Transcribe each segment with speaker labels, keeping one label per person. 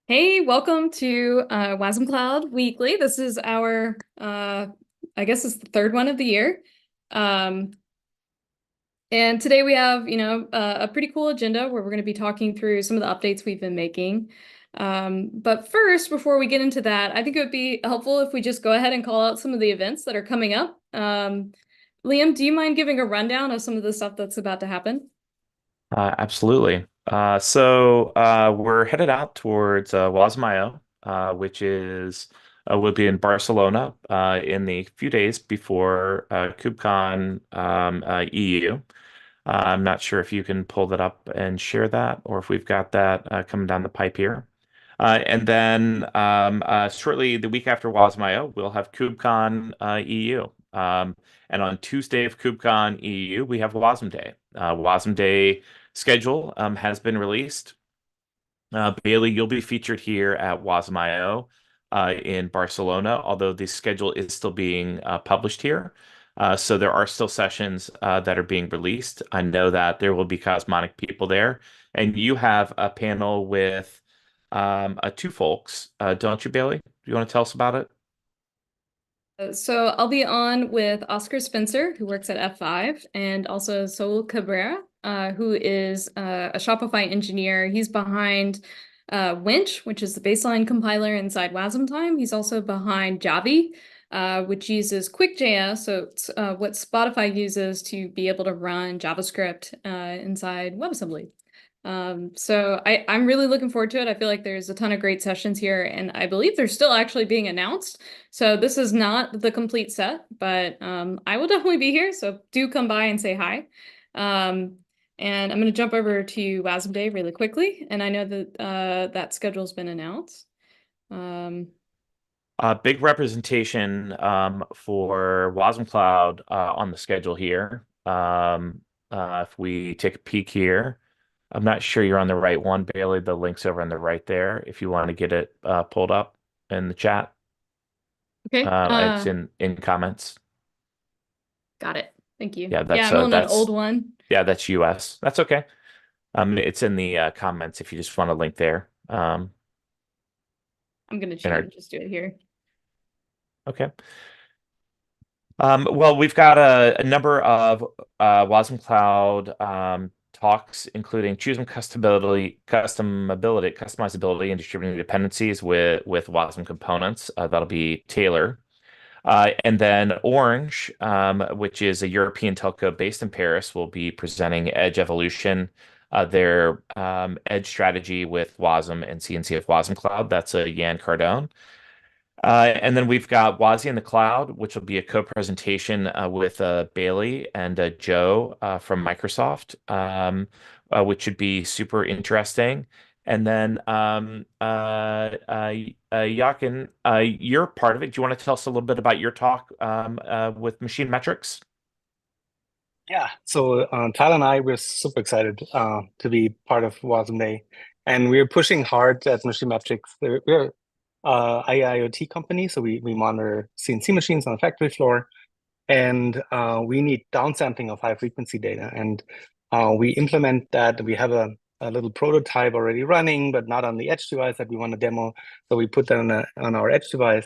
Speaker 1: Hey, welcome to wasmCloud Weekly. This is our, I guess it's the third one of the year. Um, and today we have, a pretty cool agenda where we're going to be talking through some of the updates we've been making. But first, before we get into that, I think it would be helpful if we just go ahead and call out some of the events that are coming up. Liam, do you mind giving a rundown of some of the stuff that's about to happen?
Speaker 2: Absolutely. So we're headed out towards wasmIO, which is will be in Barcelona in the few days before KubeCon EU. I'm not sure if you can pull that up and share that, or if we've got that coming down the pipe here. And then shortly the week after wasmIO, we'll have KubeCon EU. And on Tuesday of KubeCon EU, we have WASM Day. WASM Day schedule has been released. Bailey, you'll be featured here at wasmIO in Barcelona, although the schedule is still being published here. So there are still sessions that are being released. I know that there will be Cosmonic people there, and you have a panel with two folks, don't you, Bailey? Do you want to tell us about it?
Speaker 1: So I'll be on with Oscar Spencer, who works at F5, and also Saul Cabrera, who is a Shopify engineer. He's behind Winch, which is the baseline compiler inside WasmTime. He's also behind Javi, which uses QuickJS. So it's what Spotify uses to be able to run JavaScript inside WebAssembly. I'm really looking forward to it. I feel like there's a ton of great sessions here, and I believe they're still actually being announced. So this is not the complete set, but I will definitely be here. So do come by and say hi. Um, and I'm going to jump over to WASM Day really quickly. And I know that that schedule's been announced. Um,
Speaker 2: Big representation for wasmCloud on the schedule here. If we take a peek here, I'm not sure you're on the right one, Bailey. The link's over on the right there. If you want to get it pulled up in the chat,
Speaker 1: okay.
Speaker 2: it's in comments.
Speaker 1: Got it. Thank you.
Speaker 2: Yeah,
Speaker 1: Yeah, I'm on an old one.
Speaker 2: that's US. That's okay. It's in the comments if you just want to link there.
Speaker 1: I'm going to
Speaker 2: In
Speaker 1: cheat
Speaker 2: our
Speaker 1: and just do it here.
Speaker 2: okay. Well, we've got a number of wasmCloud talks, including choosing customizability, and distributing dependencies with Wasm components. That'll be Taylor. And then Orange, which is a European telco based in Paris, will be presenting Edge Evolution, their Edge strategy with Wasm and CNCF Wasm Cloud. That's a Yan Cardone. And then we've got Wazi in the Cloud, which will be a co-presentation with Bailey and Joe from Microsoft, which should be super interesting. And then Yakin, you're part of it. Do you want to tell us a little bit about your talk with Machine Metrics?
Speaker 3: Yeah, so Tyler and I, we're super excited to be part of Wasm Day, and we're pushing hard at Machine Metrics. We're IIoT company, so we monitor CNC machines on the factory floor, and we need downsampling of high frequency data. And we implement that. We have a little prototype already running, but not on the edge device that we want to demo. So we put that on our edge device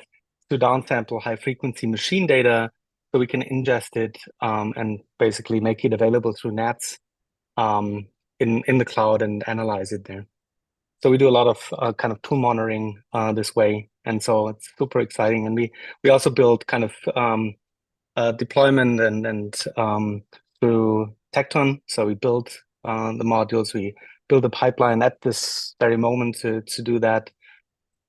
Speaker 3: to downsample high frequency machine data so we can ingest it and basically make it available through NATs in the cloud and analyze it there. So we do a lot of kind of tool monitoring this way, and so it's super exciting. And we also build kind of deployment and through Tecton. So we build the modules, we build a pipeline at this very moment to do that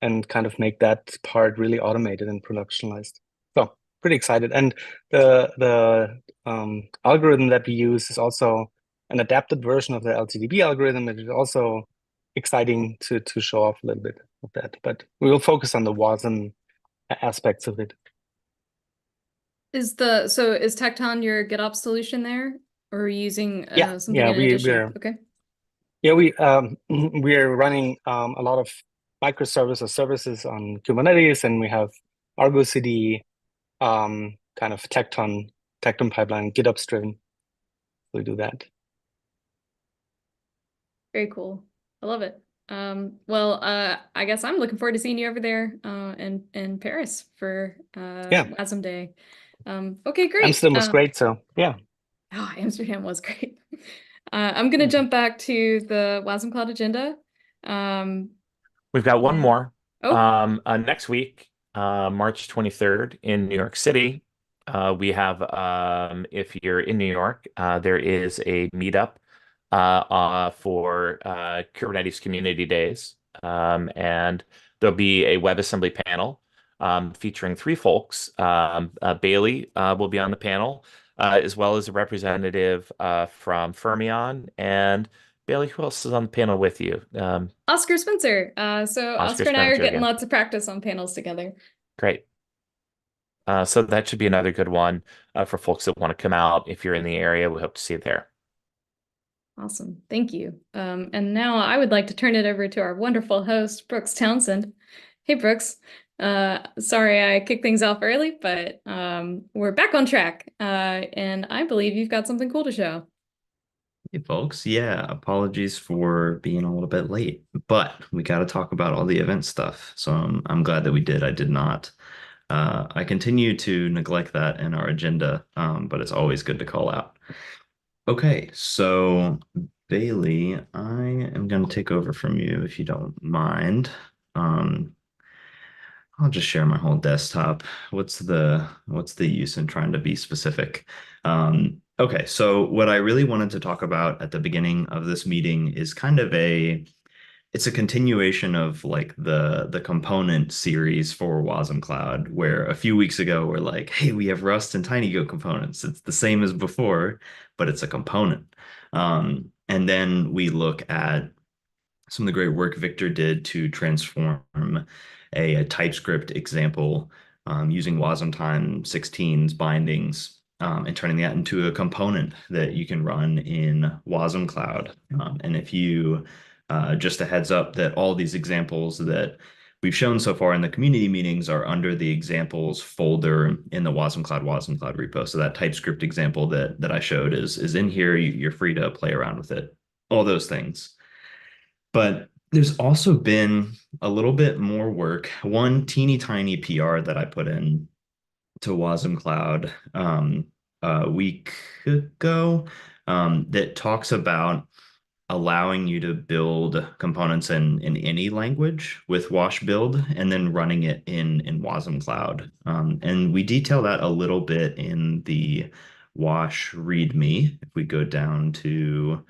Speaker 3: and kind of make that part really automated and productionalized. So pretty excited. And the algorithm that we use is also an adapted version of the LTDB algorithm. It is also exciting to show off a little bit of that. But we will focus on the WASM aspects of it.
Speaker 1: Is Tecton your GitOps solution there, or are you using
Speaker 3: Yeah,
Speaker 1: something
Speaker 3: yeah,
Speaker 1: in addition? Okay.
Speaker 3: we we are running a lot of microservices services on Kubernetes, and we have Argo CD, kind of Tecton pipeline, GitOps driven. We do that.
Speaker 1: Very cool. I love it. Well, I guess I'm looking forward to seeing you over there in Paris for
Speaker 3: Yeah,
Speaker 1: WASM Day. Okay, great.
Speaker 3: Amsterdam was great. So yeah.
Speaker 1: Oh, Amsterdam was great. I'm gonna jump back to the wasmCloud agenda. Um,
Speaker 2: We've got one
Speaker 1: and
Speaker 2: more.
Speaker 1: oh,
Speaker 2: Next week, March 23rd in New York City. We have, if you're in New York, there is a meetup for Kubernetes Community Days. And there'll be a WebAssembly panel featuring three folks. Bailey will be on the panel, as well as a representative from Fermion. And Bailey, who else is on the panel with you?
Speaker 1: Oscar Spencer. So
Speaker 2: Oscar
Speaker 1: Oscar and I are
Speaker 2: Spencer
Speaker 1: getting
Speaker 2: again.
Speaker 1: lots of practice on panels together.
Speaker 2: Great. So that should be another good one for folks that want to come out. If you're in the area, we hope to see you there.
Speaker 1: Awesome. Thank you. And now I would like to turn it over to our wonderful host, Brooks Townsend. Hey, Brooks. Sorry I kicked things off early, but we're back on track. And I believe you've got something cool to show.
Speaker 4: Hey folks, yeah, apologies for being a little bit late, but we got to talk about all the event stuff. So I'm glad that we did. I did not. I continue to neglect that in our agenda, but it's always good to call out. Okay, so Bailey, I am going to take over from you if you don't mind. Um, I'll just share my whole desktop. What's the use in trying to be specific? Okay, so what I really wanted to talk about at the beginning of this meeting is kind of it's a continuation of like the component series for wasmCloud, where a few weeks ago we're like, hey, we have Rust and TinyGo components. It's the same as before, but it's a component. And then we look at some of the great work Victor did to transform a TypeScript example using wasmtime 16's bindings and turning that into a component that you can run in wasmCloud. And if you, just a heads up that all these examples that we've shown so far in the community meetings are under the examples folder in the wasmCloud repo. So that TypeScript example that I showed is in here. You're free to play around with it, all those things. But there's also been a little bit more work, one teeny tiny PR that I put in to wasmCloud a week ago that talks about allowing you to build components in any language with wash build and then running it in wasmCloud. And we detail that a little bit in the wash README. If we go down to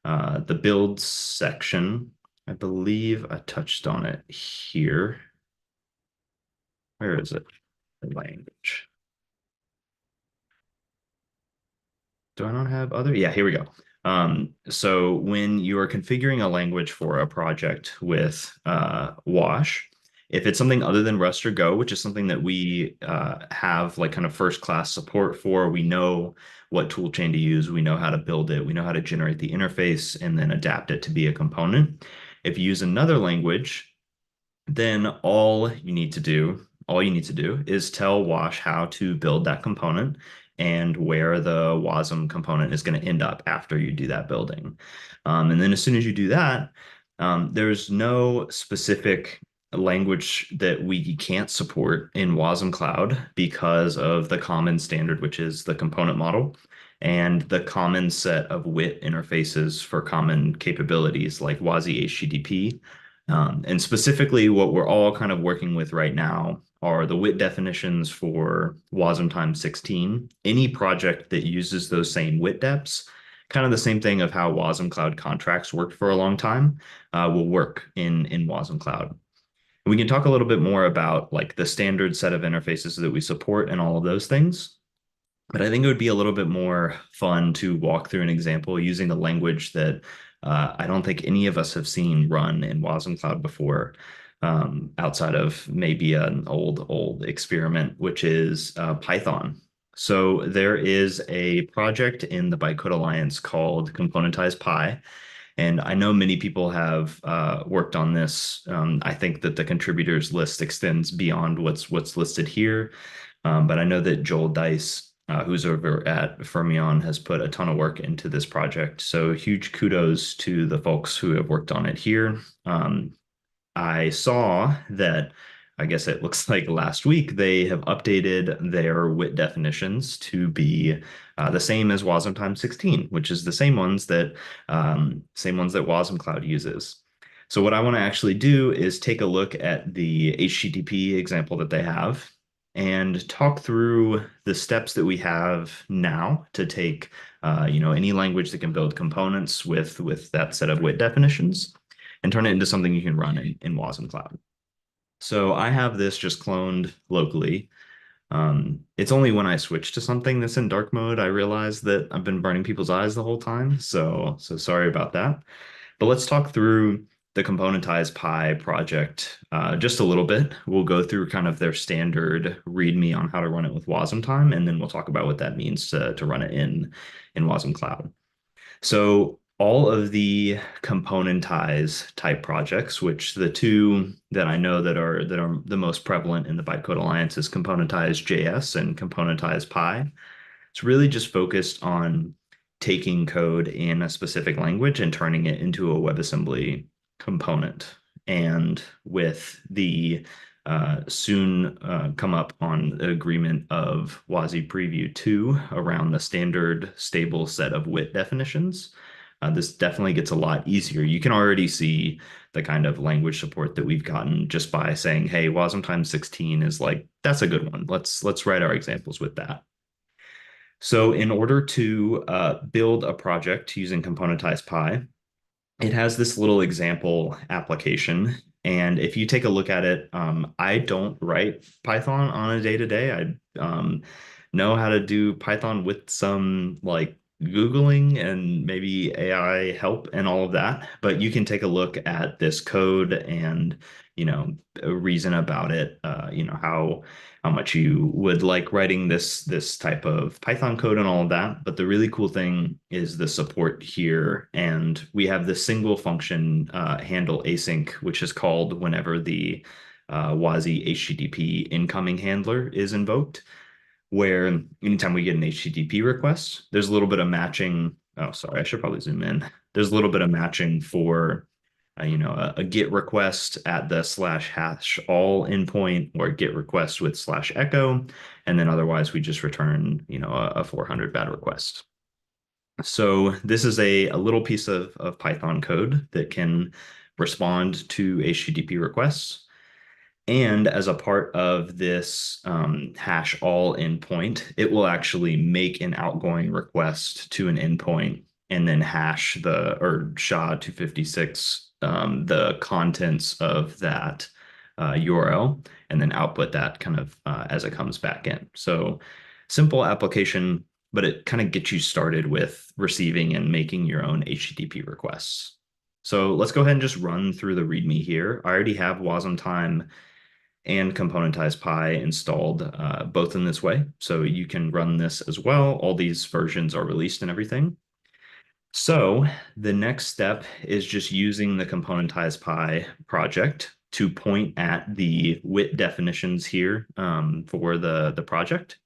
Speaker 4: the build section, I believe I touched on it here. Where is it? The language. Do I not have other? Yeah, here we go. So when you are configuring a language for a project with Wash, if it's something other than Rust or Go, which is something that we have like kind of first class support for, we know what toolchain to use, we know how to build it, we know how to generate the interface and then adapt it to be a component. If you use another language, then all you need to do is tell Wash how to build that component and where the WASM component is going to end up after you do that building. And then as soon as you do that, there's no specific language that we can't support in wasmCloud because of the common standard, which is the component model, and the common set of WIT interfaces for common capabilities like WASI HTTP. And specifically, what we're all kind of working with right now are the WIT definitions for wasmtime 16. Any project that uses those same WIT deps, kind of the same thing of how wasmCloud contracts worked for a long time, will work in wasmCloud. We can talk a little bit more about like the standard set of interfaces that we support and all of those things. But I think it would be a little bit more fun to walk through an example using the language that I don't think any of us have seen run in wasmCloud before, outside of maybe an old experiment, which is Python. So there is a project in the Bytecode Alliance called Componentize Py. And I know many people have worked on this. I think that the contributors list extends beyond what's listed here. But I know that Joel Dice who's over at Fermion, has put a ton of work into this project. So huge kudos to the folks who have worked on it here. I saw that, I guess it looks like last week, they have updated their WIT definitions to be the same as WASM times 16, which is the same ones that wasmCloud uses. So what I want to actually do is take a look at the HTTP example that they have and talk through the steps that we have now to take any language that can build components with that set of WIT definitions and turn it into something you can run in wasmCloud. So I have this just cloned locally. It's only when I switch to something that's in dark mode I realize that I've been burning people's eyes the whole time. So sorry about that. But let's talk through the componentized Pi project just a little bit. We'll go through kind of their standard README on how to run it with wasmTime, and then we'll talk about what that means to run it in wasmCloud. So all of the componentize type projects, which the two that I know that are the most prevalent in the Bytecode Alliance is componentize JS and componentize Pi. It's really just focused on taking code in a specific language and turning it into a WebAssembly component. And with the soon come up on the agreement of WASI Preview 2 around the standard stable set of WIT definitions, this definitely gets a lot easier. You can already see the kind of language support that we've gotten just by saying, hey, WASM times 16 is like, that's a good one. Let's write our examples with that. So in order to build a project using componentized Pi, it has this little example application. And if you take a look at it, I don't write Python on a day-to-day. I know how to do Python with some like Googling and maybe AI help and all of that. But you can take a look at this code and, reason about it, how much you would like writing this type of Python code and all of that. But the really cool thing is the support here. And we have this single function handle async, which is called whenever the WASI HTTP incoming handler is invoked, where anytime we get an HTTP request, there's a little bit of matching. Oh, sorry, I should probably zoom in. There's a little bit of matching for a GET request at the /hash all endpoint or a GET request with /echo. And then otherwise we just return, a 400 bad request. So this is a little piece of Python code that can respond to HTTP requests. And as a part of this hash all endpoint, it will actually make an outgoing request to an endpoint and then hash SHA-256 the contents of that URL and then output that kind of as it comes back in. So simple application, but it kind of gets you started with receiving and making your own HTTP requests. So let's go ahead and just run through the README here. I already have wasmTime and componentized Pi installed both in this way. So you can run this as well. All these versions are released and everything. So the next step is just using the componentized Pi project to point at the WIT definitions here for the project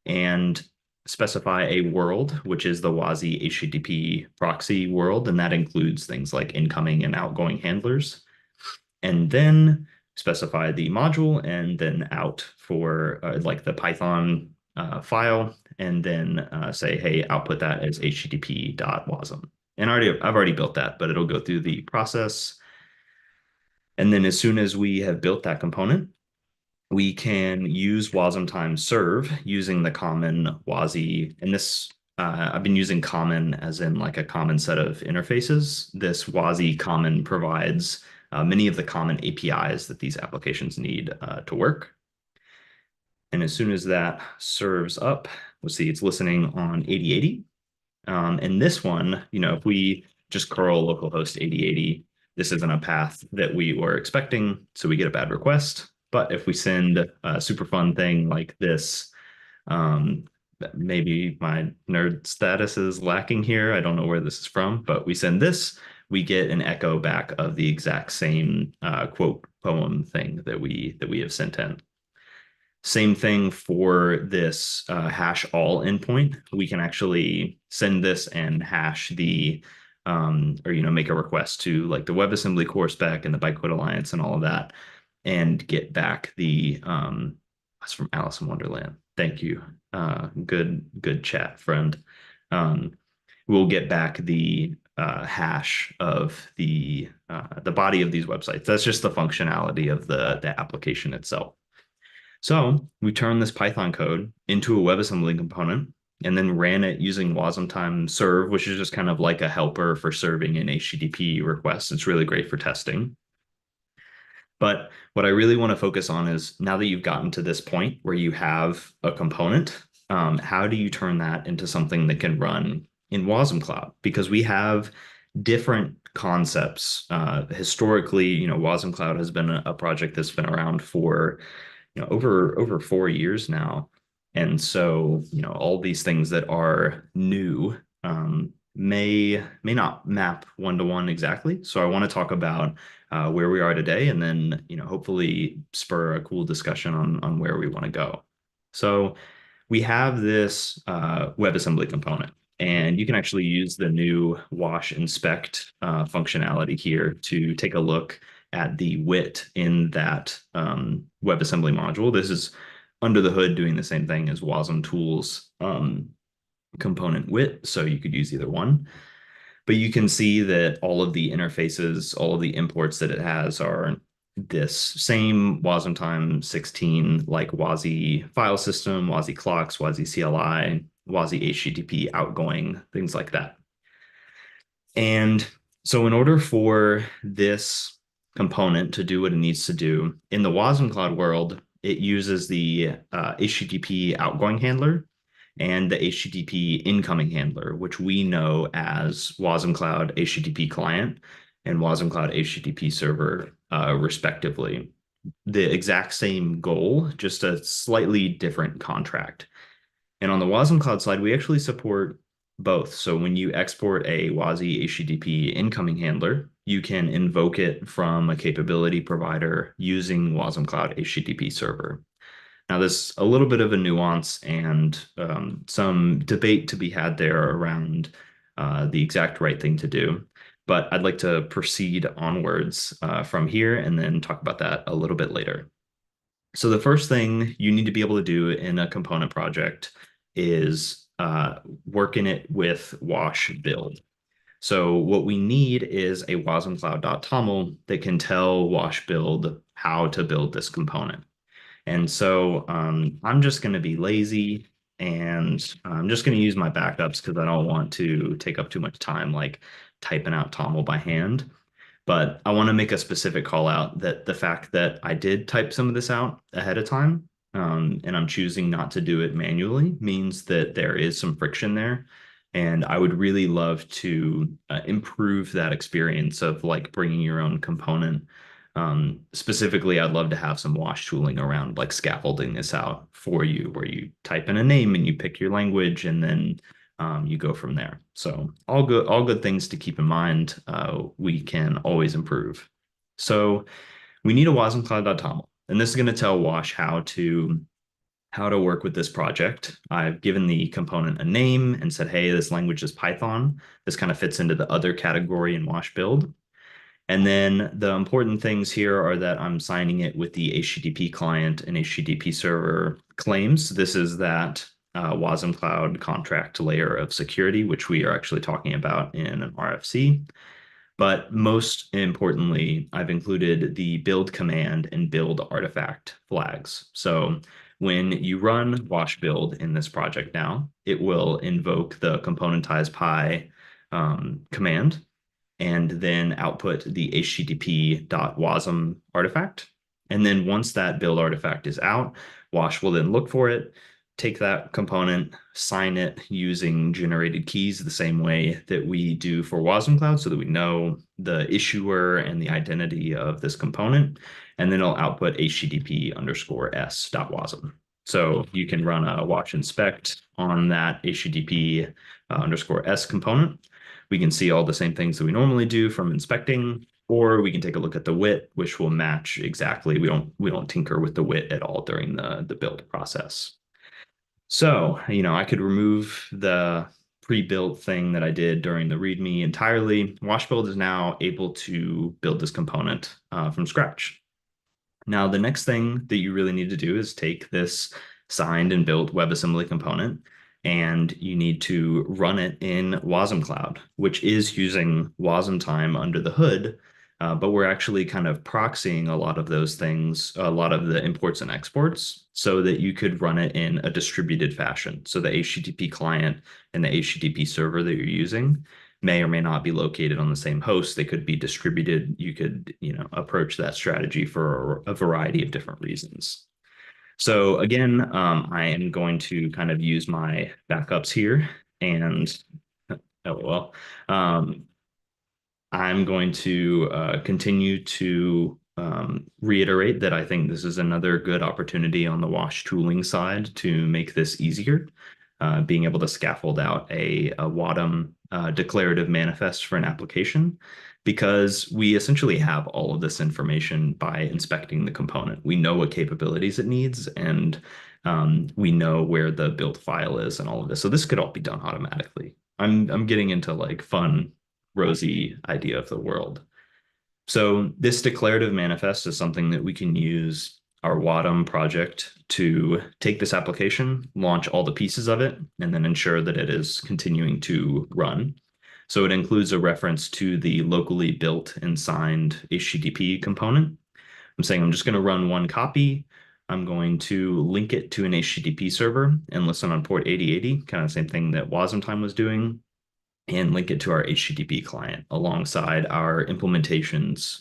Speaker 4: and specify a world, which is the WASI HTTP proxy world. And that includes things like incoming and outgoing handlers. And then specify the module and then out for like the Python file, and then say, hey, output that as http.wasm. And I've already built that, but it'll go through the process. And then as soon as we have built that component, we can use wasmTime serve using the common WASI. And this, I've been using common as in like a common set of interfaces. This WASI common provides many of the common APIs that these applications need to work. And as soon as that serves up, we'll see it's listening on 8080. And this one, if we just curl localhost 8080, this isn't a path that we were expecting, so we get a bad request. But if we send a super fun thing like this, maybe my nerd status is lacking here. I don't know where this is from, but we send this, we get an echo back of the exact same quote poem thing that we have sent in. Same thing for this hash all endpoint. We can actually send this and hash the or make a request to like the WebAssembly core spec and the Bytecode Alliance and all of that, and get back the that's from Alice in Wonderland. Thank you. Good chat, friend. We'll get back the hash of the body of these websites. That's just the functionality of the application itself. So we turned this Python code into a WebAssembly component and then ran it using wasmTime serve, which is just kind of like a helper for serving an HTTP request. It's really great for testing. But what I really want to focus on is now that you've gotten to this point where you have a component, how do you turn that into something that can run in wasmCloud? Because we have different concepts. Historically, wasmCloud has been a project that's been around for over 4 years now. And so, all these things that are new may not map one-to-one exactly. So I want to talk about where we are today, and then, hopefully spur a cool discussion on where we want to go. So we have this WebAssembly component, and you can actually use the new wash inspect functionality here to take a look at the WIT in that WebAssembly module. This is under the hood doing the same thing as Wasm Tools component WIT, so you could use either one. But you can see that all of the interfaces, all of the imports that it has are this same wasmTime 16, like WASI file system, WASI clocks, WASI CLI, WASI HTTP outgoing, things like that. And so in order for this component to do what it needs to do, in the wasmCloud world, it uses the HTTP outgoing handler and the HTTP incoming handler, which we know as wasmCloud HTTP client and wasmCloud HTTP server, respectively. The exact same goal, just a slightly different contract. And on the wasmCloud side, we actually support both. So when you export a WASI HTTP incoming handler, you can invoke it from a capability provider using wasmCloud HTTP server. Now, there's a little bit of a nuance and some debate to be had there around the exact right thing to do. But I'd like to proceed onwards from here and then talk about that a little bit later. So the first thing you need to be able to do in a component project is work in it with wash build. So what we need is a wasmCloud.toml that can tell wash build how to build this component. And so I'm just going to be lazy, and I'm just going to use my backups because I don't want to take up too much time like typing out toml by hand. But I want to make a specific call out that the fact that I did type some of this out ahead of time, and I'm choosing not to do it manually, means that there is some friction there. And I would really love to improve that experience of like bringing your own component. Specifically, I'd love to have some wash tooling around like scaffolding this out for you, where you type in a name and you pick your language, and then you go from there. So all good things to keep in mind. We can always improve. So we need a wasmCloud.toml, and this is going to tell Wash how to work with this project. I've given the component a name and said, hey, this language is Python. This kind of fits into the other category in Wash build. And then the important things here are that I'm signing it with the HTTP client and HTTP server claims. This is that wasmCloud contract layer of security, which we are actually talking about in an RFC. But most importantly, I've included the build command and build artifact flags. So when you run wash build in this project now, it will invoke the componentize.py command and then output the http.wasm artifact. And then once that build artifact is out, Wash will then look for it, take that component, sign it using generated keys the same way that we do for wasmCloud, so that we know the issuer and the identity of this component, and then it'll output http_s.wasm. So you can run a wash inspect on that http_s component. We can see all the same things that we normally do from inspecting. Or we can take a look at the width, which will match exactly. We don't tinker with the width at all during the build process. So, I could remove the pre-built thing that I did during the README entirely. WashBuild is now able to build this component from scratch. Now, the next thing that you really need to do is take this signed and built WebAssembly component, and you need to run it in wasmCloud, which is using wasmTime under the hood, but we're actually kind of proxying a lot of those things, a lot of the imports and exports, so that you could run it in a distributed fashion. So the HTTP client and the HTTP server that you're using may or may not be located on the same host. They could be distributed. You could, approach that strategy for a variety of different reasons. So again, I am going to kind of use my backups here, and I'm going to continue to reiterate that I think this is another good opportunity on the wash tooling side to make this easier. Being able to scaffold out a WADM declarative manifest for an application, because we essentially have all of this information by inspecting the component. We know what capabilities it needs, and we know where the build file is and all of this. So this could all be done automatically. I'm getting into like fun, rosy idea of the world. So this declarative manifest is something that we can use our WADM project to take this application, launch all the pieces of it, and then ensure that it is continuing to run. So it includes a reference to the locally built and signed HTTP component. I'm saying I'm just going to run one copy. I'm going to link it to an HTTP server and listen on port 8080, kind of the same thing that wasmTime was doing, and link it to our HTTP client alongside our implementations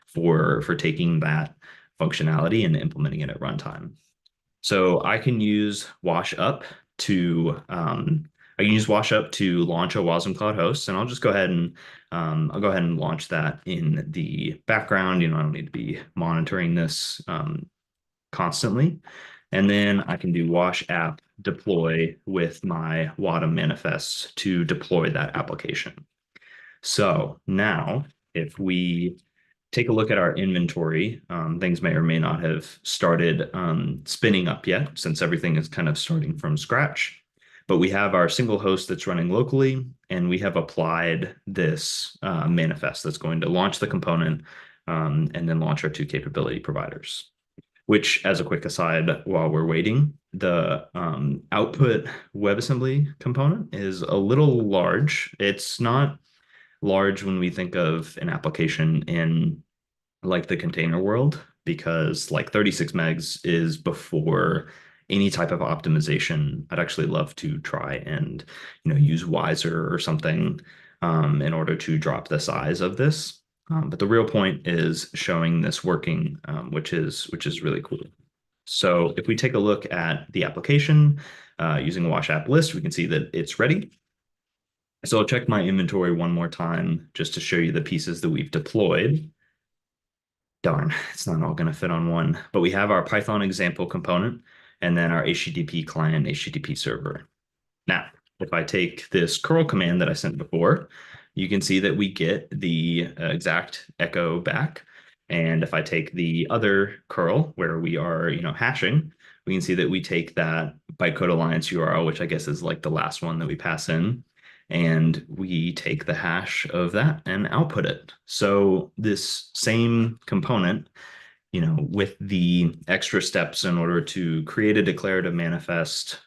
Speaker 4: for taking that functionality and implementing it at runtime. So I can use washup to launch a wasmCloud host, and I'll just go ahead and launch that in the background. I don't need to be monitoring this constantly. And then I can do wash app deploy with my WADM manifest to deploy that application. So now if we take a look at our inventory, things may or may not have started spinning up yet, since everything is kind of starting from scratch. But we have our single host that's running locally, and we have applied this manifest that's going to launch the component and then launch our two capability providers. Which, as a quick aside, while we're waiting, the output WebAssembly component is a little large. It's not large when we think of an application in like the container world, because like 36 megs is before any type of optimization. I'd actually love to try and use Wiser or something in order to drop the size of this. But the real point is showing this working, which is really cool. So if we take a look at the application using wash app list, we can see that it's ready. So I'll check my inventory one more time just to show you the pieces that we've deployed. Darn, it's not all going to fit on one, but we have our Python example component and then our HTTP client, HTTP server. Now, if I take this curl command that I sent before, you can see that we get the exact echo back. And if I take the other curl where we are, hashing, we can see that we take that bytecode alliance URL, which I guess is like the last one that we pass in, and we take the hash of that and output it. So this same component, with the extra steps in order to create a declarative manifest,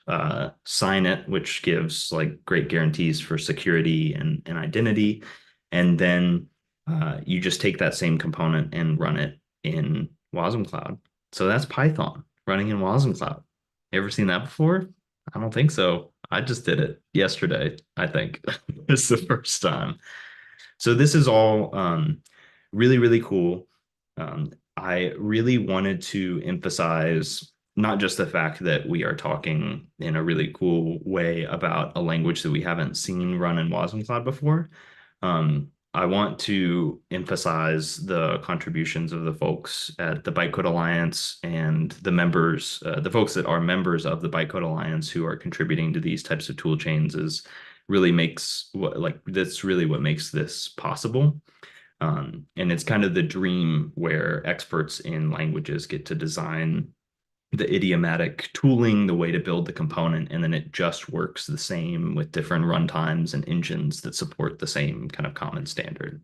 Speaker 4: sign it, which gives like great guarantees for security and identity. And then you just take that same component and run it in wasmCloud. So that's Python running in wasmCloud. You ever seen that before? I don't think so. I just did it yesterday, I think. It's the first time. So this is all really, really cool. I really wanted to emphasize not just the fact that we are talking in a really cool way about a language that we haven't seen run in wasmCloud before. I want to emphasize the contributions of the folks at the Bytecode Alliance and the members, the folks that are members of the Bytecode Alliance who are contributing to these types of tool chains that's really what makes this possible. And it's kind of the dream where experts in languages get to design the idiomatic tooling, the way to build the component, and then it just works the same with different runtimes and engines that support the same kind of common standard.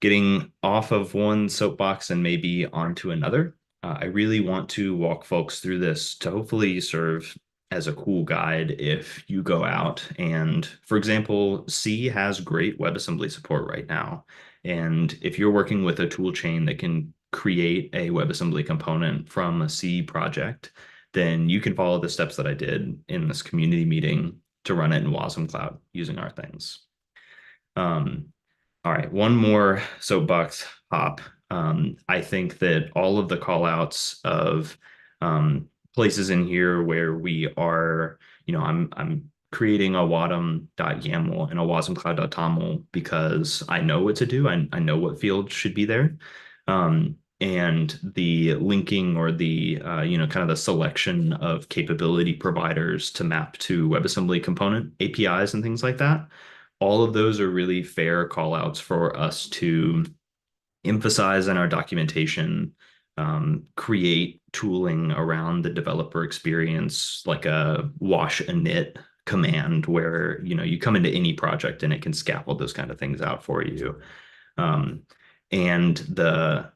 Speaker 4: Getting off of one soapbox and maybe onto another, I really want to walk folks through this to hopefully serve as a cool guide if you go out and, for example, C has great WebAssembly support right now. And if you're working with a tool chain that can create a WebAssembly component from a C project, then you can follow the steps that I did in this community meeting to run it in wasmCloud using our things. All right, one more soapbox hop. I think that all of the call outs of places in here where we are, I'm creating a wadum.yaml and a wasmcloud.toml because I know what to do. I know what fields should be there. And the linking or the, kind of the selection of capability providers to map to WebAssembly component APIs and things like that. All of those are really fair call outs for us to emphasize in our documentation, create tooling around the developer experience, like a wash init command where, you come into any project and it can scaffold those kind of things out for you. And the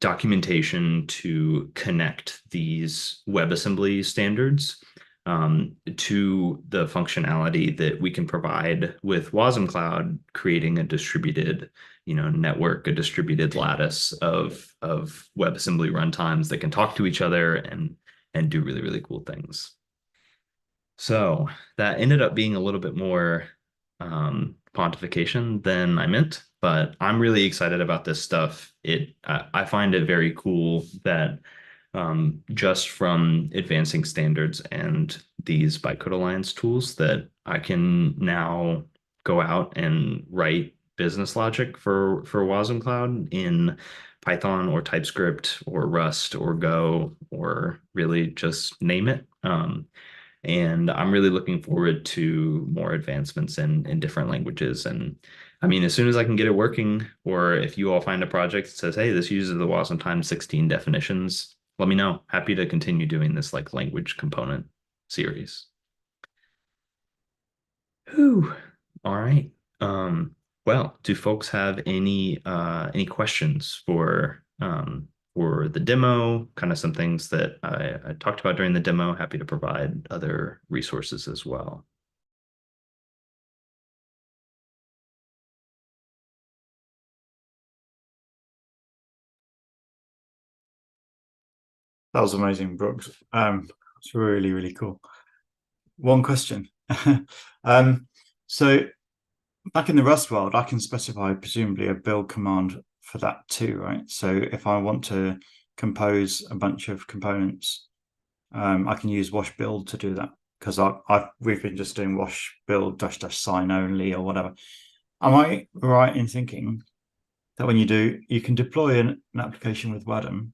Speaker 4: documentation to connect these WebAssembly standards to the functionality that we can provide with wasmCloud, creating a distributed, network, a distributed lattice of WebAssembly runtimes that can talk to each other and do really, really cool things. So that ended up being a little bit more pontification than I meant, but I'm really excited about this stuff. I find it very cool that just from advancing standards and these bytecode alliance tools that I can now go out and write business logic for wasmCloud in Python or TypeScript or Rust or Go or really just name it. And I'm really looking forward to more advancements in different languages. And I mean, as soon as I can get it working, or if you all find a project that says, hey, this uses the wasm times 16 definitions, let me know. Happy to continue doing this like language component series. Whew. All right. Well, do folks have any questions for the demo, kind of some things that I talked about during the demo? Happy to provide other resources as well.
Speaker 5: That was amazing, Brooks. It's really, really cool. One question. So back in the Rust world, I can specify presumably a build command for that too, right? So if I want to compose a bunch of components, I can use wash build to do that because we've been just doing wash build -- sign only or whatever. Am I right in thinking that when you can deploy an application with Wadum,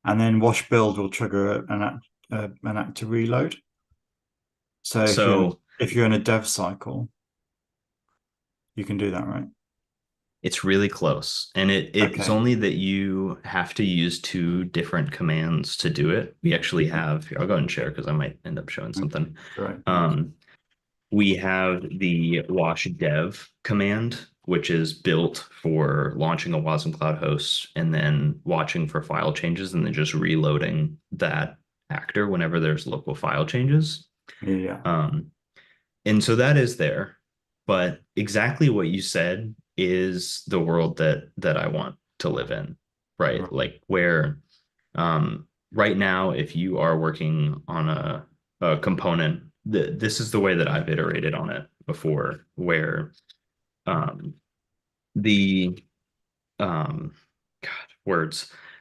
Speaker 5: and then wash build will trigger an act to reload? So if you're in a dev cycle, you can do that, right?
Speaker 4: It's really close. And it's only that you have to use 2 different commands to do it. We actually have, here, I'll go ahead and share because I might end up showing something.
Speaker 5: Right.
Speaker 4: We have the wash dev command, which is built for launching a wasmCloud host and then watching for file changes and then just reloading that actor whenever there's local file changes.
Speaker 5: Yeah.
Speaker 4: And so that is there, but exactly what you said is the world that I want to live in, right?
Speaker 5: Right.
Speaker 4: Like where right now, if you are working on a component, this is the way that I've iterated on it before, where the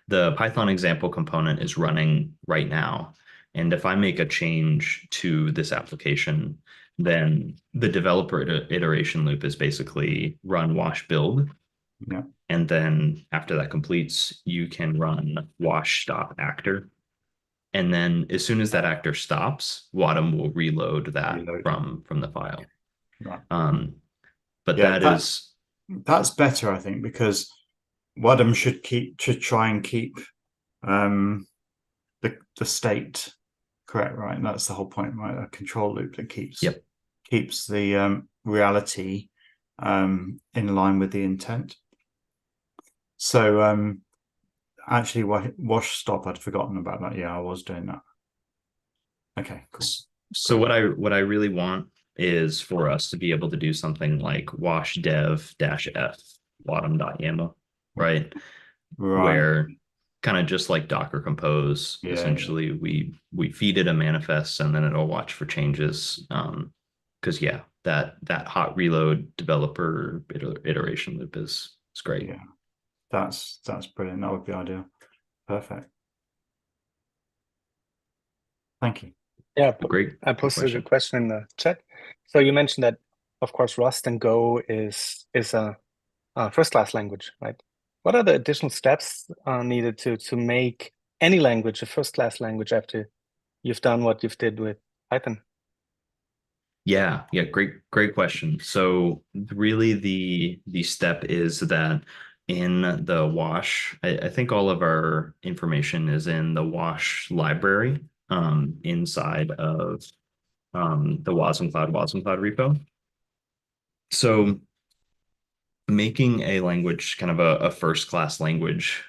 Speaker 4: Python example component is running right now. And if I make a change to this application, then the developer iteration loop is basically run wash build.
Speaker 5: Yeah.
Speaker 4: And then after that completes, you can run wash stop actor. And then as soon as that actor stops, Wadum will reload that from the file.
Speaker 5: Right.
Speaker 4: But
Speaker 5: Yeah,
Speaker 4: that is
Speaker 5: That's better, I think, because WADM should try and keep the state correct, right? And that's the whole point, right? A control loop that keeps the reality in line with the intent. So actually, wash stop, I'd forgotten about that. Yeah, I was doing that. Okay, cool.
Speaker 4: So what I really want is for us to be able to do something like wash dev -f bottom.yaml, right? Where kind of just like Docker Compose, essentially we feed it a manifest and then it'll watch for changes. Because that hot reload developer iteration loop is great.
Speaker 5: Yeah, that's brilliant. That would be ideal. Perfect. Thank you.
Speaker 3: Yeah,
Speaker 4: Great.
Speaker 3: I posted a question in the chat. So you mentioned that, of course, Rust and Go is a first-class language, right? What are the additional steps needed to make any language a first-class language after you've done what you've did with Python?
Speaker 4: Yeah, great question. So really the step is that in the wash, I think all of our information is in the wash library inside of the wasmCloud repo. So making a language kind of a first-class language,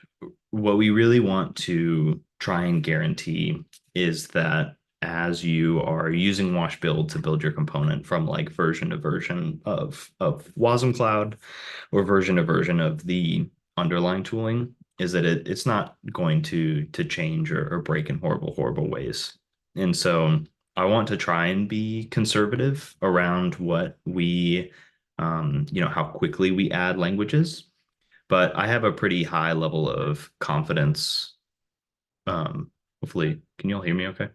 Speaker 4: what we really want to try and guarantee is that as you are using wash build to build your component from like version to version of wasmCloud or version to version of the underlying tooling, is that it's not going to change or break in horrible ways. And so I want to try and be conservative around what we how quickly we add languages, but I have a pretty high level of confidence. Hopefully, can you all hear me okay?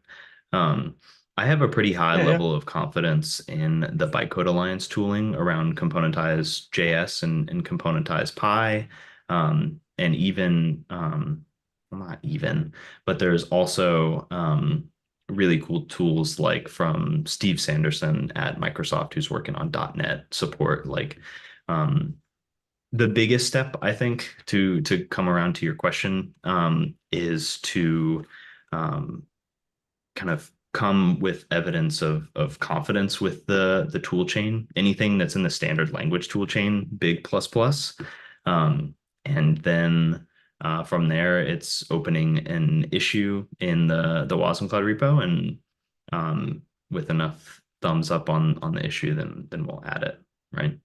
Speaker 4: I have a pretty high level of confidence in the Bytecode Alliance tooling around componentized JS and componentized Pi, and even, well, not even, but there's also really cool tools like from Steve Sanderson at Microsoft, who's working on .NET support. Like the biggest step, I think, to come around to your question is to kind of come with evidence of confidence with the tool chain. Anything that's in the standard language tool chain, big plus plus. And then from there, it's opening an issue in the wasmCloud repo, and with enough thumbs up on the issue, then we'll add it, right?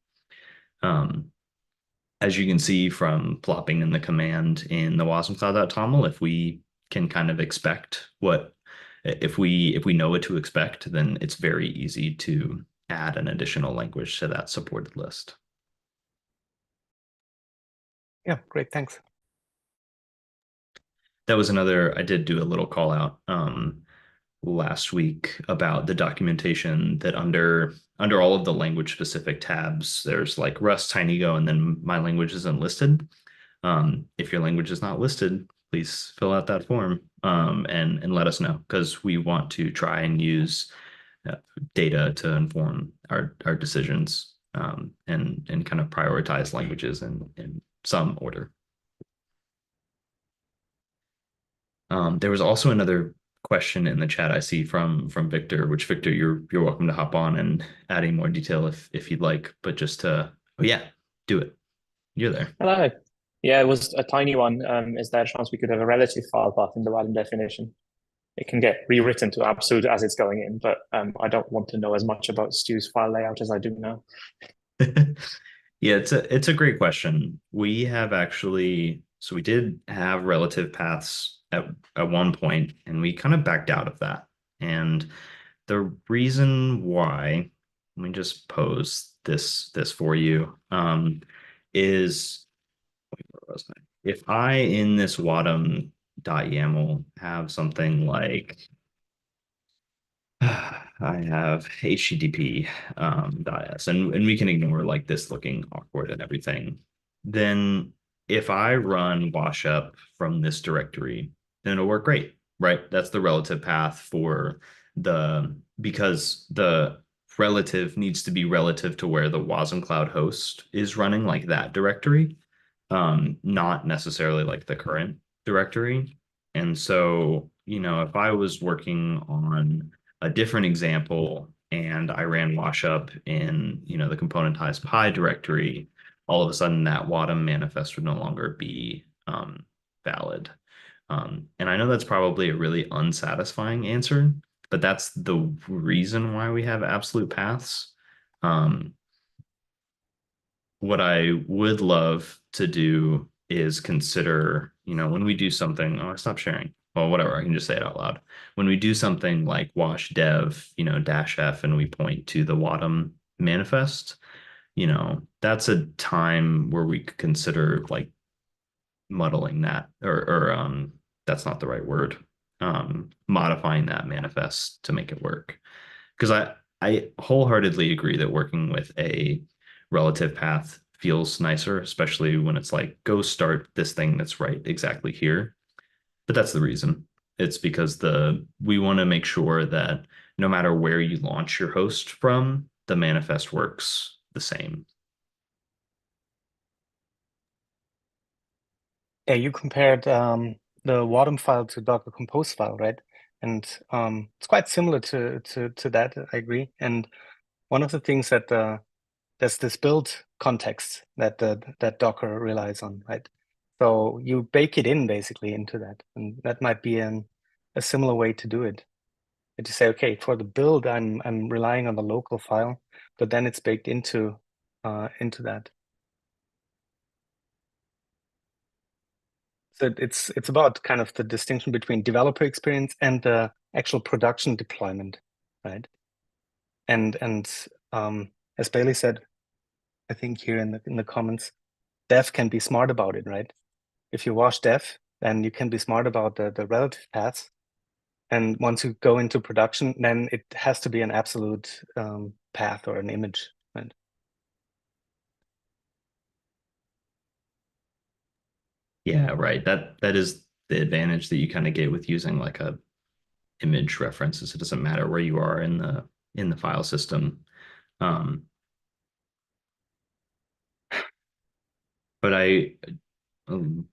Speaker 4: As you can see from plopping in the command in the wasmCloud.toml, if we can kind of expect if we know what to expect, then it's very easy to add an additional language to that supported list.
Speaker 3: Yeah, great, thanks.
Speaker 4: That was I did do a little call out last week about the documentation that under all of the language specific tabs, there's like Rust, TinyGo, and then my language isn't listed. If your language is not listed, please fill out that form and let us know, because we want to try and use data to inform our decisions and kind of prioritize languages in some order. There was also another question in the chat I see from Victor, which Victor, you're welcome to hop on and add any more detail if you'd like, but just to, oh yeah, do it. You're there.
Speaker 6: Hello. Yeah, it was a tiny one. Is there a chance we could have a relative file path in the random definition? It can get rewritten to absolute as it's going in, but I don't want to know as much about Stu's file layout as I do now.
Speaker 4: Yeah, it's a great question. We have actually, so we did have relative paths at one point, and we kind of backed out of that. And the reason why, let me just pose this for you, is, where was I? If I in this wadm.yaml have something like I have HTTP .s, and we can ignore like this looking awkward and everything. Then if I run washup from this directory, then it'll work great, right? That's the relative path for because relative needs to be relative to where the wasmCloud host is running, like that directory, not necessarily like the current directory. And so, if I was working on a different example and I ran washup in, the componentized pi directory, all of a sudden that WADM manifest would no longer be valid. And I know that's probably a really unsatisfying answer, but that's the reason why we have absolute paths. What I would love to do is consider, when we do something, oh, I stopped sharing. Well, whatever, I can just say it out loud. When we do something like wash dev, -f, and we point to the WADM manifest, that's a time where we could consider like muddling that, or that's not the right word, modifying that manifest to make it work. Because I wholeheartedly agree that working with a relative path feels nicer, especially when it's like, go start this thing that's right exactly here. But that's the reason. It's because we want to make sure that no matter where you launch your host from, the manifest works the same.
Speaker 3: Yeah, you compared the WADM file to Docker Compose file, right? And it's quite similar to that, I agree. And one of the things that there's this build context that that Docker relies on, right? So you bake it in basically into that, and that might be a similar way to do it. And to say, okay, for the build, I'm relying on the local file, but then it's baked into that. So it's about kind of the distinction between developer experience and the actual production deployment, right? And as Bailey said, I think here in the comments, dev can be smart about it, right? If you wash dev, then you can be smart about the relative paths. And once you go into production, then it has to be an absolute path or an image, right?
Speaker 4: Yeah, right. That is the advantage that you kind of get with using like a image references. It doesn't matter where you are in the file system. But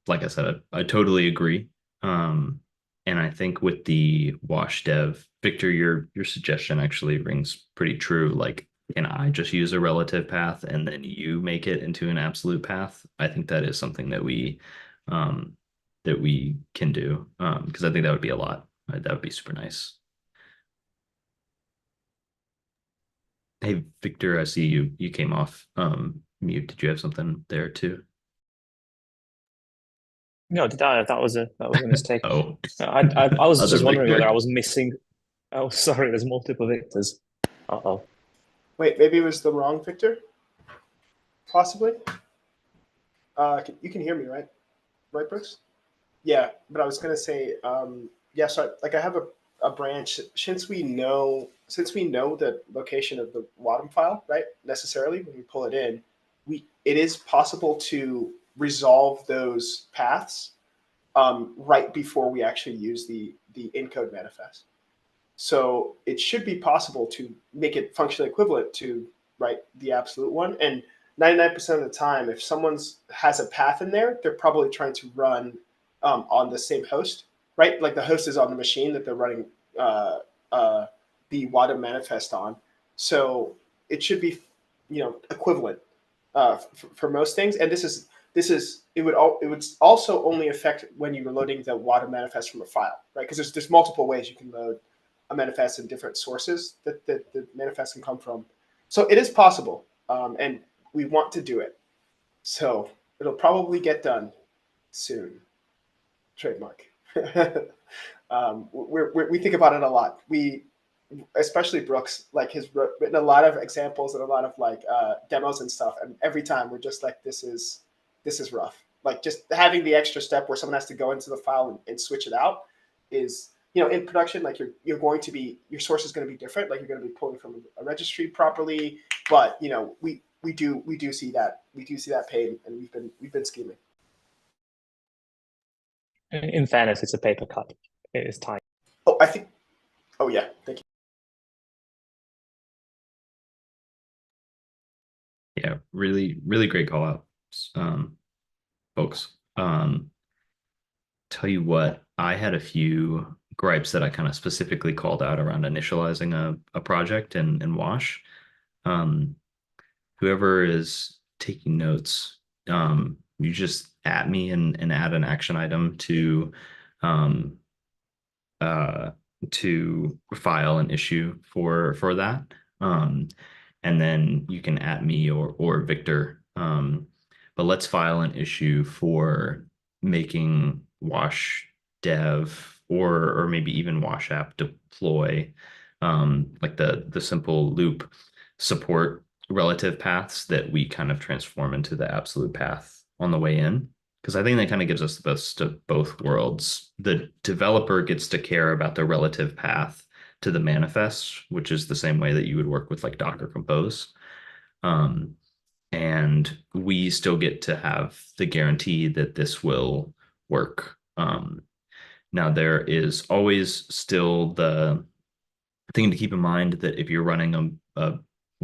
Speaker 4: like I said, I totally agree. And I think with the wash dev, Victor, your suggestion actually rings pretty true. Like, can I just use a relative path and then you make it into an absolute path? I think that is something that we can do. Because I think that would be a lot. That would be super nice. Hey, Victor, I see you came off mute. Did you have something there too?
Speaker 6: No, that was a mistake.
Speaker 4: Oh,
Speaker 6: I was
Speaker 4: Other
Speaker 6: just wondering whether
Speaker 4: Victor.
Speaker 6: I was missing. Oh, sorry, there's multiple Victors. Uh-oh.
Speaker 7: Wait, maybe it was the wrong Victor? Possibly. You can hear me, right? Right, Brooks? Yeah, but I was gonna say, yeah. So, like, I have a branch since we know the location of the WADM file, right? Necessarily, when we pull it in, it is possible to resolve those paths right before we actually use the encode manifest. So it should be possible to make it functionally equivalent to the absolute one. And 99% of the time, if someone's has a path in there, they're probably trying to run on the same host, right? Like the host is on the machine that they're running the WADA manifest on. So it should be, equivalent for most things. And it would also only affect when you were loading the WADA manifest from a file, right? Because there's multiple ways you can load a manifest in different sources that the manifest can come from. So it is possible, and we want to do it. So it'll probably get done soon. Trademark. We think about it a lot. Especially Brooks, like has written a lot of examples and a lot of demos and stuff. And every time we're just like, this is rough. Like just having the extra step where someone has to go into the file and switch it out is, in production, like your source is going to be different. Like you're going to be pulling from a registry properly, but we do see that pain, and we've been scheming.
Speaker 6: In fairness, it's a paper cut. It is time.
Speaker 7: Oh yeah, thank you.
Speaker 4: Yeah, really, really great call out, folks. Tell you what, I had a few gripes that I kind of specifically called out around initializing a project in Wash. Um, Whoever is taking notes, you just at me and add an action item um, uh, to file an issue for that. And then you can at me or Victor. But let's file an issue for making Wash Dev or maybe even Wash App deploy, like the simple loop support relative paths that we kind of transform into the absolute path on the way in. Because I think that kind of gives us the best of both worlds. The developer gets to care about the relative path to the manifest, which is the same way that you would work with like Docker Compose. And we still get to have the guarantee that this will work. Now, there is always still the thing to keep in mind that if you're running a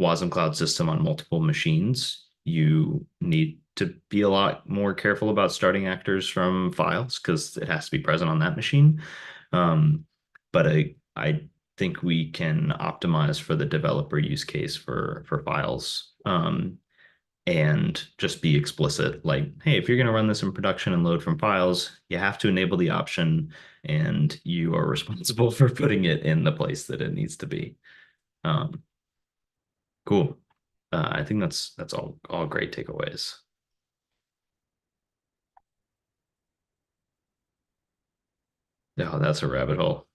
Speaker 4: wasmCloud system on multiple machines, you need to be a lot more careful about starting actors from files because it has to be present on that machine. But I think we can optimize for the developer use case for files. And just be explicit like, hey, if you're going to run this in production and load from files, you have to enable the option and you are responsible for putting it in the place that it needs to be. Cool. I think that's all great takeaways. Oh, that's a rabbit hole.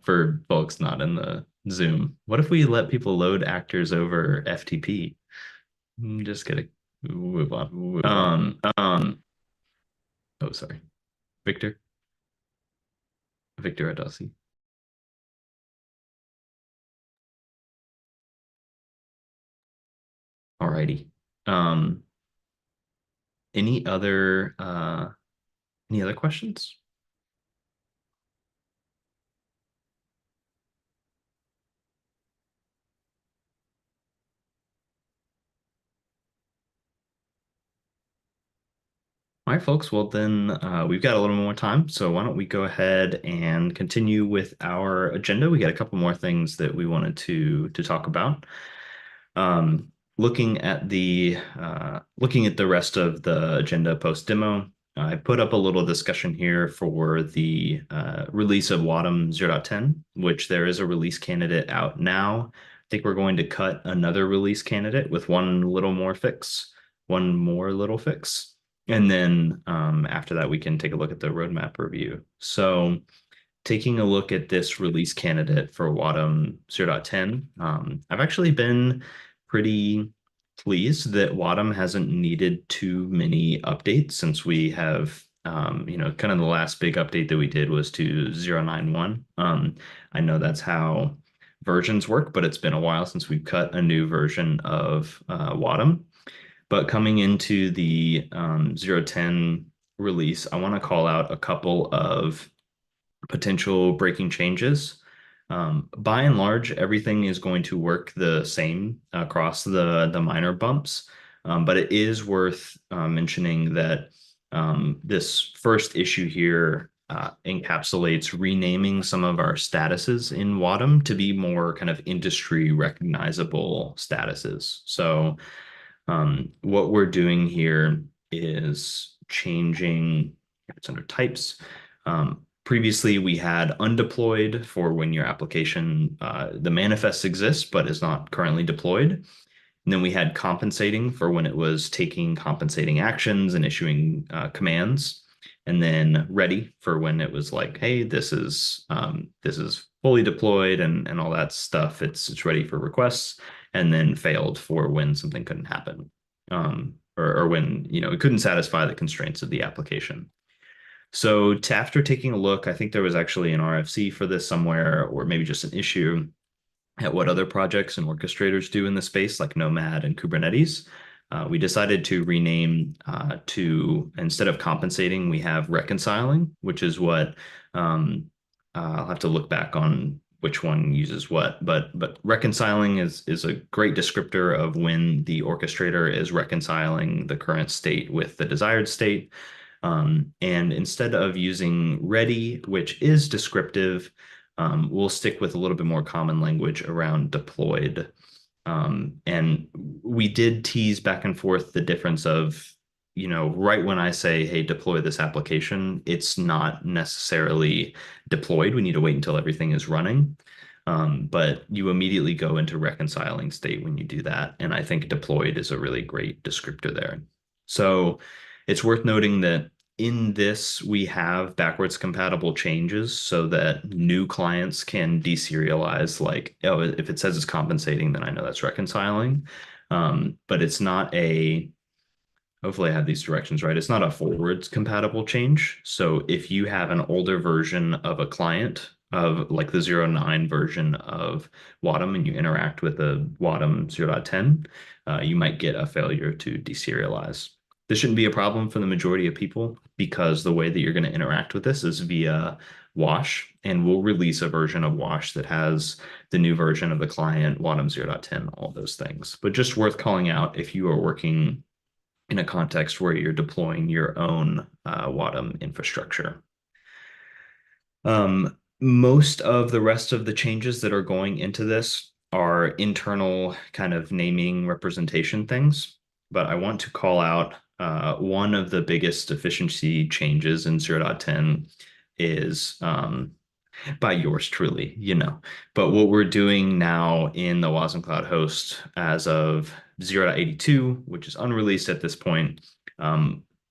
Speaker 4: For folks not in the Zoom, what if we let people load actors over FTP? Just gonna move on. Oh, sorry. Victor Adasi. Alrighty. Um, any other questions? All right, folks. Well, then we've got a little more time, so why don't we go ahead and continue with our agenda? We got a couple more things that we wanted to talk about. Looking at the rest of the agenda post demo, I put up a little discussion here for the release of WATM 0.10, which there is a release candidate out now. I think we're going to cut another release candidate with one more little fix. And then after that, we can take a look at the roadmap review. So taking a look at this release candidate for WATM 0.10, I've actually been pretty pleased that WATM hasn't needed too many updates since we have, kind of the last big update that we did was to 0.91. I know that's how versions work, but it's been a while since we've cut a new version of WATM. But coming into the 0.10 release, I want to call out a couple of potential breaking changes. By and large, everything is going to work the same across the minor bumps, but it is worth mentioning that this first issue here encapsulates renaming some of our statuses in WATM to be more kind of industry recognizable statuses. So what we're doing here is changing, it's under types. Previously, we had undeployed for when your application, the manifest exists, but is not currently deployed. And then we had compensating for when it was taking compensating actions and issuing commands. And then ready for when it was like, hey, this is fully deployed and all that stuff. It's ready for requests. And then failed for when something couldn't happen, or when it couldn't satisfy the constraints of the application. So after taking a look, I think there was actually an RFC for this somewhere, or maybe just an issue at what other projects and orchestrators do in the space, like Nomad and Kubernetes. We decided to rename to, instead of compensating, we have reconciling, which is what I'll have to look back on which one uses what, but reconciling is a great descriptor of when the orchestrator is reconciling the current state with the desired state. And instead of using ready, which is descriptive, we'll stick with a little bit more common language around deployed. And we did tease back and forth the difference of, right when I say, hey, deploy this application, it's not necessarily deployed. We need to wait until everything is running. But you immediately go into reconciling state when you do that. And I think deployed is a really great descriptor there. So it's worth noting that in this, we have backwards compatible changes so that new clients can deserialize, like, oh, if it says it's compensating, then I know that's reconciling. But it's not hopefully I have these directions right. It's not a forwards compatible change. So if you have an older version of a client of like the 0.9 version of Wadum and you interact with a Wadum 0.10, you might get a failure to deserialize. This shouldn't be a problem for the majority of people because the way that you're going to interact with this is via Wash, and we'll release a version of Wash that has the new version of the client, Wadum 0.10, all those things. But just worth calling out if you are working in a context where you're deploying your own Wadum infrastructure. Most of the rest of the changes that are going into this are internal kind of naming representation things, but I want to call out one of the biggest efficiency changes in 0.10 is by yours truly, But what we're doing now in the wasmCloud host as of 0.82, which is unreleased at this point,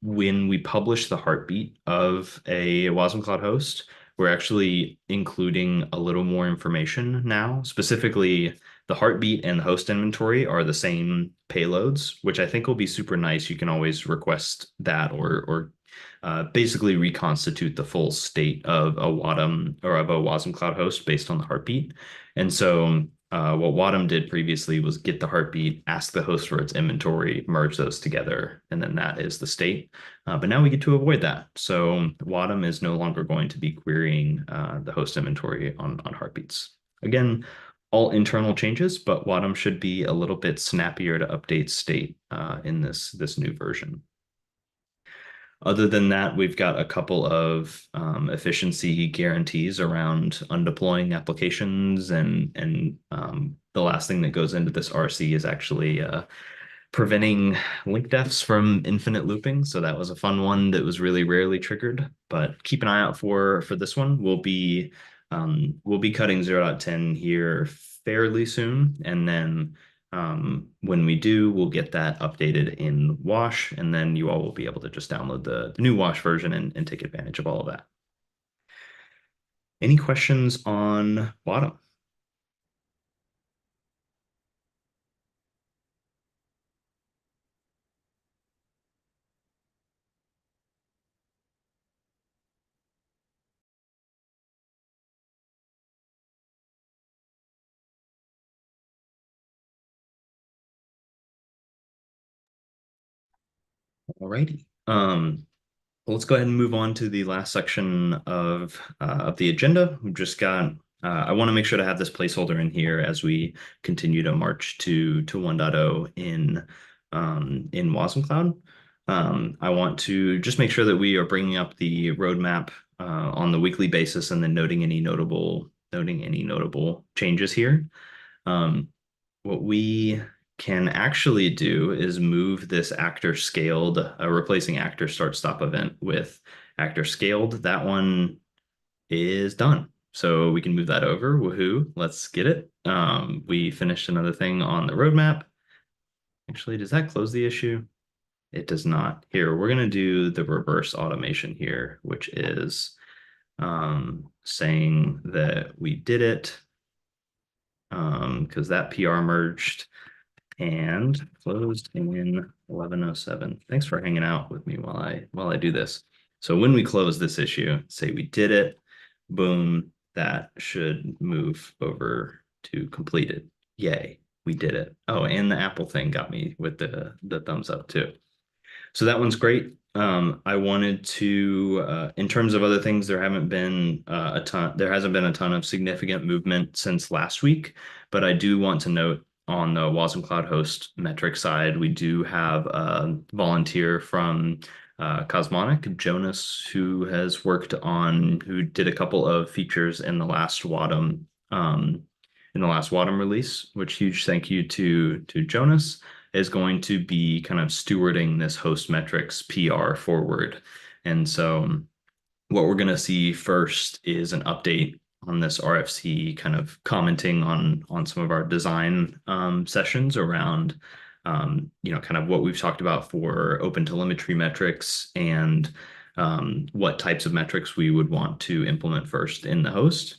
Speaker 4: when we publish the heartbeat of a wasmCloud host, we're actually including a little more information now. Specifically, the heartbeat and the host inventory are the same payloads, which I think will be super nice. You can always request that or basically reconstitute the full state of a Wadum or of a wasmCloud host based on the heartbeat. And so what Wadum did previously was get the heartbeat, ask the host for its inventory, merge those together, and then that is the state. But now we get to avoid that. So Wadum is no longer going to be querying the host inventory on heartbeats. Again, all internal changes, but Wadum should be a little bit snappier to update state in this new version. Other than that, we've got a couple of efficiency guarantees around undeploying applications, and the last thing that goes into this RC is actually preventing link defs from infinite looping. So that was a fun one that was really rarely triggered, but keep an eye out for this one. We'll be cutting 0.10 here fairly soon, and then when we do, we'll get that updated in Wash, and then you all will be able to just download the new Wash version and take advantage of all of that. Any questions on Wadum? Alrighty. Well, let's go ahead and move on to the last section of the agenda. We've just got, I want to make sure to have this placeholder in here as we continue to march to 1.0 in wasmCloud. I want to just make sure that we are bringing up the roadmap on the weekly basis and then noting any notable changes here. What we can actually do is move this actor scaled, replacing actor start stop event with actor scaled. That one is done. So we can move that over. Woohoo, let's get it. We finished another thing on the roadmap. Actually, does that close the issue? It does not. Here, we're going to do the reverse automation here, which is saying that we did it because that PR merged and closed in 11:07. Thanks for hanging out with me while I do this. So when we close this issue, say we did it, boom, that should move over to completed. Yay, we did it. Oh, and the Apple thing got me with the thumbs up too. So that one's great. I wanted to, in terms of other things, there hasn't been a ton of significant movement since last week, but I do want to note on the wasmCloud host metric side, we do have a volunteer from Cosmonic, Jonas, who who did a couple of features in the last WADM release, which huge thank you to Jonas, is going to be kind of stewarding this host metrics PR forward. And so what we're going to see first is an update on this RFC, kind of commenting on some of our design sessions around kind of what we've talked about for open telemetry metrics and what types of metrics we would want to implement first in the host.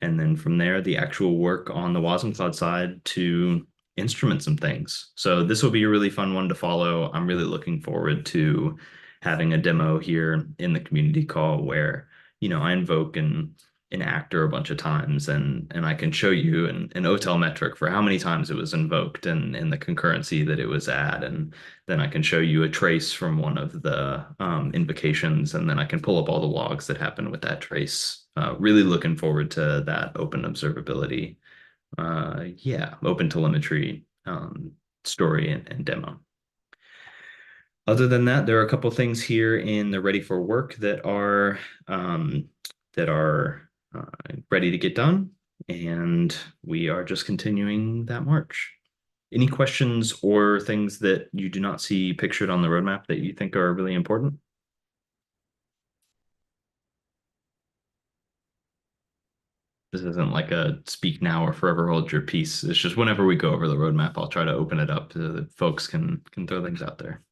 Speaker 4: And then from there, the actual work on the wasmCloud side to instrument some things. So this will be a really fun one to follow. I'm really looking forward to having a demo here in the community call where, I invoke an actor a bunch of times and I can show you an OTel metric for how many times it was invoked and the concurrency that it was at. And then I can show you a trace from one of the invocations, and then I can pull up all the logs that happen with that trace. Really looking forward to that open observability, open telemetry story and demo. Other than that, there are a couple things here in the ready for work that are ready to get done, and we are just continuing that march. Any questions or things that you do not see pictured on the roadmap that you think are really important? This isn't like a speak now or forever hold your peace. It's just whenever we go over the roadmap, I'll try to open it up so that folks can throw things out there.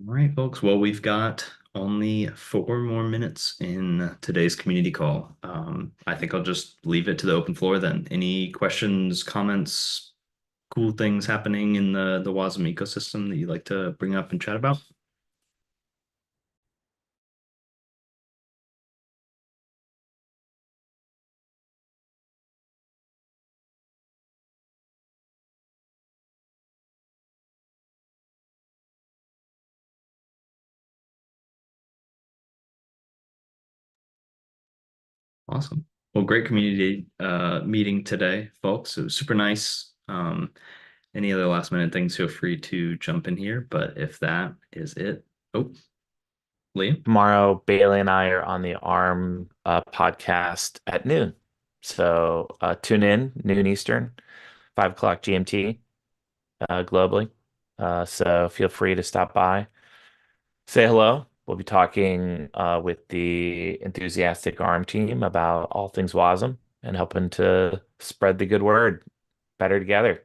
Speaker 4: All right, folks. Well, we've got only 4 more minutes in today's community call. I think I'll just leave it to the open floor then. Any questions, comments, cool things happening in the WASM ecosystem that you'd like to bring up and chat about? Awesome. Well, great community meeting today, folks. It was super nice. Any other last minute things, feel free to jump in here. But if that is it, Liam?
Speaker 2: Tomorrow, Bailey and I are on the ARM podcast at noon. So tune in, noon Eastern, 5 o'clock GMT globally. So feel free to stop by, say hello. We'll be talking with the enthusiastic ARM team about all things WASM and helping to spread the good word better together.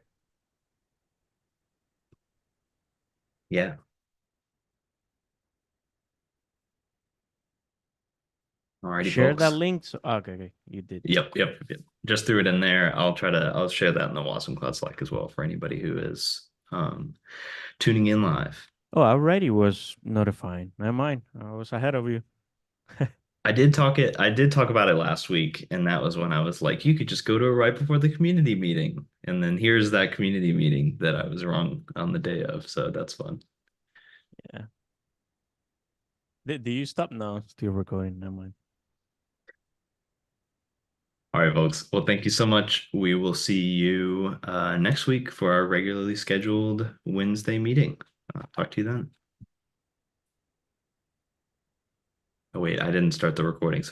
Speaker 4: Yeah. Alrighty,
Speaker 8: Share
Speaker 4: folks.
Speaker 8: that link. Okay, you did.
Speaker 4: Yep. Just threw it in there. I'll share that in the wasmCloud Slack as well for anybody who is tuning in live.
Speaker 8: Oh, I already was notifying. Never mind. I was ahead of you.
Speaker 4: I did talk about it last week, and that was when I was like, you could just go to it right before the community meeting. And then here's that community meeting that I was wrong on the day of. So that's fun.
Speaker 8: Yeah. Did you stop? No, still recording. Never mind.
Speaker 4: All right, folks. Well, thank you so much. We will see you next week for our regularly scheduled Wednesday meeting. Talk to you then. Oh, wait, I didn't start the recording. So